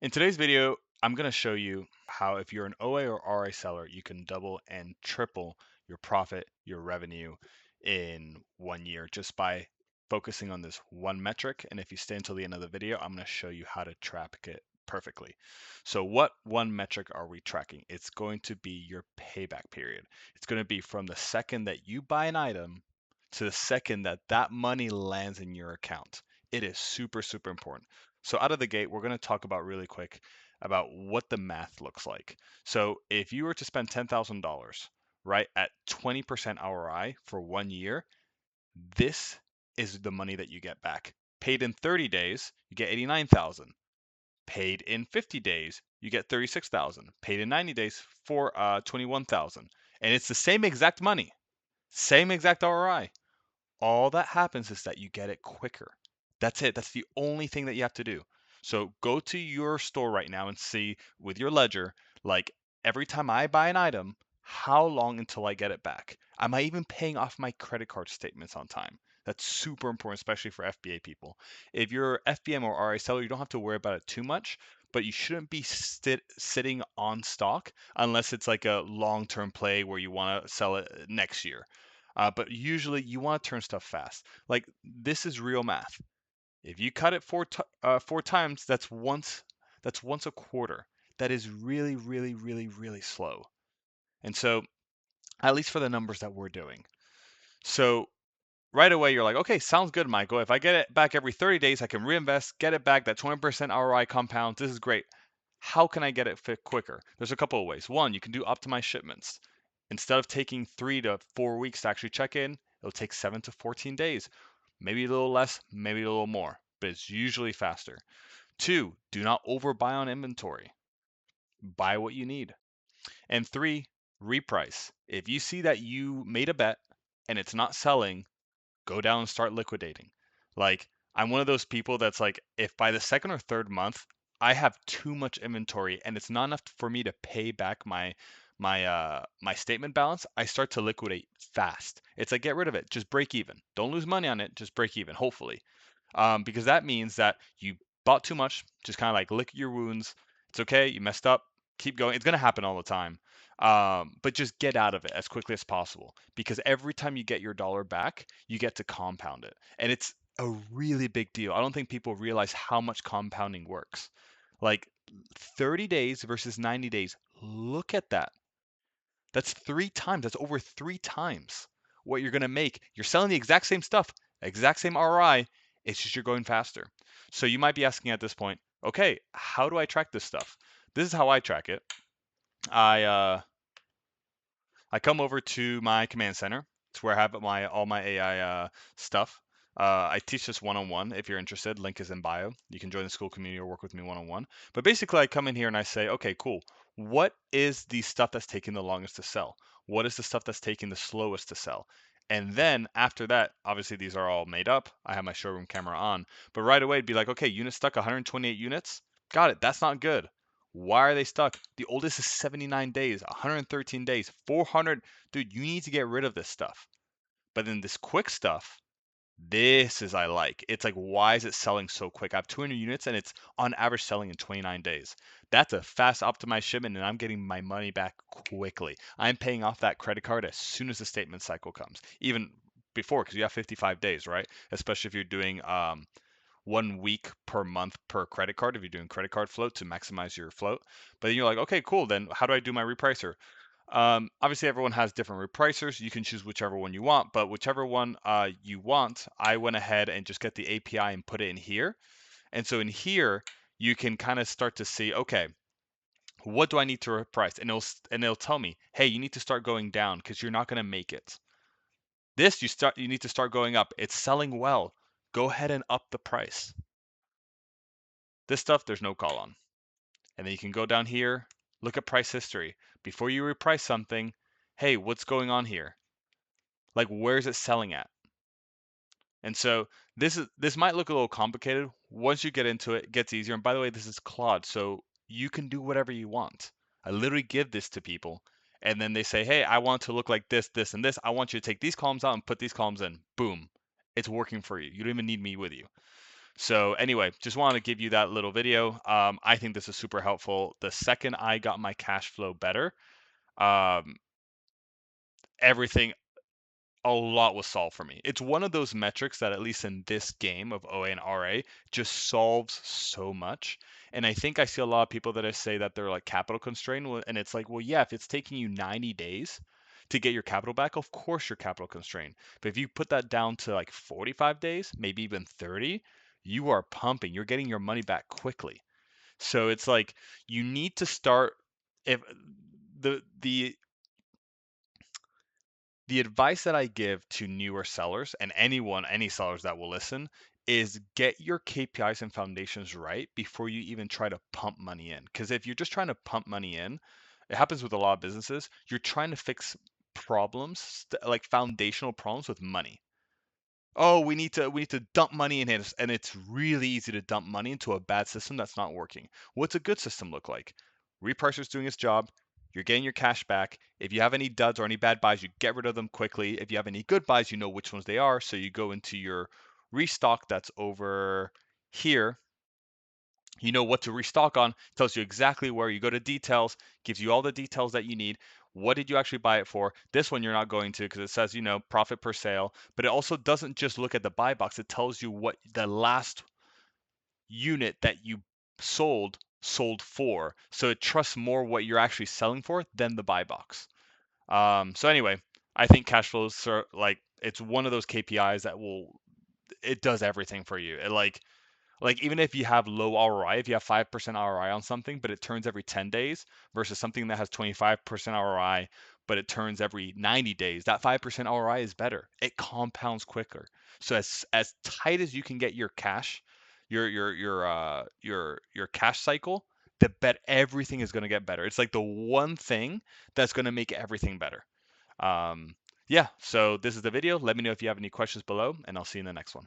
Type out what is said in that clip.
In today's video, I'm going to show you how if you're an OA or RI seller, you can double and triple your profit, your revenue in 1 year just by focusing on this one metric. And if you stay until the end of the video, I'm going to show you how to track it perfectly. So what one metric are we tracking? It's going to be your payback period. It's going to be from the second that you buy an item to the second that that money lands in your account. It is super, super important. So out of the gate, we're going to talk about really quick about what the math looks like. So if you were to spend $10,000, right, at 20% ROI for 1 year, this is the money that you get back. Paid in 30 days, you get 89,000. Paid in 50 days, you get 36,000. Paid in 90 days for 21,000. And it's the same exact money, same exact ROI. All that happens is that you get it quicker. That's it. That's the only thing that you have to do. So go to your store right now and see with your ledger, like every time I buy an item, how long until I get it back? Am I even paying off my credit card statements on time? That's super important, especially for FBA people. If you're FBM or RI seller, you don't have to worry about it too much, but you shouldn't be sitting on stock unless it's like a long-term play where you want to sell it next year. But usually you want to turn stuff fast. Like this is real math. If you cut it four times, that's once a quarter. That is really, really, really, really slow. And so, at least for the numbers that we're doing. So right away, you're like, okay, sounds good, Michael. If I get it back every 30 days, I can reinvest, get it back, that 20% ROI compounds. This is great. How can I get it fit quicker? There's a couple of ways. One, you can do optimized shipments. Instead of taking 3 to 4 weeks to actually check in, it'll take 7 to 14 days. Maybe a little less, maybe a little more, but it's usually faster. Two, do not overbuy on inventory. Buy what you need. And three, reprice. If you see that you made a bet and it's not selling, go down and start liquidating. Like, I'm one of those people that's like, if by the second or third month I have too much inventory and it's not enough for me to pay back my statement balance, I start to liquidate fast. It's like get rid of it, just break even. Don't lose money on it, just break even, hopefully. Because that means that you bought too much, just kind of like lick your wounds. It's okay, you messed up, keep going. It's gonna happen all the time. But just get out of it as quickly as possible because every time you get your dollar back, you get to compound it. And it's a really big deal. I don't think people realize how much compounding works. Like 30 days versus 90 days. Look at that. That's 3 times. That's over 3 times what you're going to make. You're selling the exact same stuff, exact same ROI. It's just you're going faster. So you might be asking at this point, okay, how do I track this stuff? This is how I track it. I come over to my command center. It's where I have all my AI stuff. I teach this one-on-one. If you're interested, link is in bio. You can join the school community or work with me one-on-one. But basically, I come in here and I say, okay, cool. What is the stuff that's taking the longest to sell? What is the stuff that's taking the slowest to sell? And then after that, obviously these are all made up. I have my showroom camera on, but right away it'd be like, okay, unit stuck 128 units. Got it. That's not good. Why are they stuck? The oldest is 79 days, 113 days, 400. Dude, you need to get rid of this stuff. But then this quick stuff, this is I like. It's like, why is it selling so quick? I have 200 units and it's on average selling in 29 days. That's a fast optimized shipment and I'm getting my money back quickly. I'm paying off that credit card as soon as the statement cycle comes. Even before, because you have 55 days, right? Especially if you're doing 1 week per month per credit card if you're doing credit card float to maximize your float. But then you're like, okay, cool. Then how do I do my repricer? Obviously, everyone has different repricers. You can choose whichever one you want, but whichever one you want, I went ahead and just get the API and put it in here. And so in here, you can kind of start to see, okay, what do I need to reprice? And it'll tell me, hey, you need to start going down because you're not going to make it. This you need to start going up. It's selling well. Go ahead and up the price. This stuff, there's no call on. And then you can go down here, look at price history. Before you reprice something, hey, what's going on here? Like, where is it selling at? And so this might look a little complicated. Once you get into it, it gets easier. And by the way, this is Claude, so you can do whatever you want. I literally give this to people, and then they say, hey, I want it to look like this, this, and this. I want you to take these columns out and put these columns in. Boom. It's working for you. You don't even need me with you. So anyway, just wanted to give you that little video. I think this is super helpful. The second I got my cash flow better, um, everything, a lot was solved for me. It's one of those metrics that, at least in this game of OA and RA, just solves so much. And I think I see a lot of people that I say that they're like capital constrained, and it's like, well, yeah, if it's taking you 90 days to get your capital back, of course you're capital constrained. But if you put that down to like 45 days, maybe even 30, you are pumping. You're getting your money back quickly. So it's like you need to start, if the advice that I give to newer sellers and any sellers that will listen, is get your KPIs and foundations right before you even try to pump money in. Because if you're just trying to pump money in, it happens with a lot of businesses. You're trying to fix problems, like foundational problems with money. Oh, we need to dump money in it, and it's really easy to dump money into a bad system that's not working. What's a good system look like? Repricer's doing its job. You're getting your cash back. If you have any duds or any bad buys, you get rid of them quickly. If you have any good buys, you know which ones they are. So you go into your restock that's over here. You know what to restock on, tells you exactly where. You go to details, gives you all the details that you need. What did you actually buy it for? This one you're not going to, because it says, profit per sale, but it also doesn't just look at the buy box. It tells you what the last unit that you sold for. So it trusts more what you're actually selling for than the buy box. So anyway, I think cash flows are like, it's one of those KPIs that it does everything for you. It like even if you have low ROI, if you have 5% ROI on something, but it turns every 10 days versus something that has 25% ROI, but it turns every 90 days, that 5% ROI is better. It compounds quicker. So as tight as you can get your cash, your cash cycle, the bet everything is going to get better. It's like the one thing that's going to make everything better. Um, yeah, so this is the video. Let me know if you have any questions below, and I'll see you in the next one.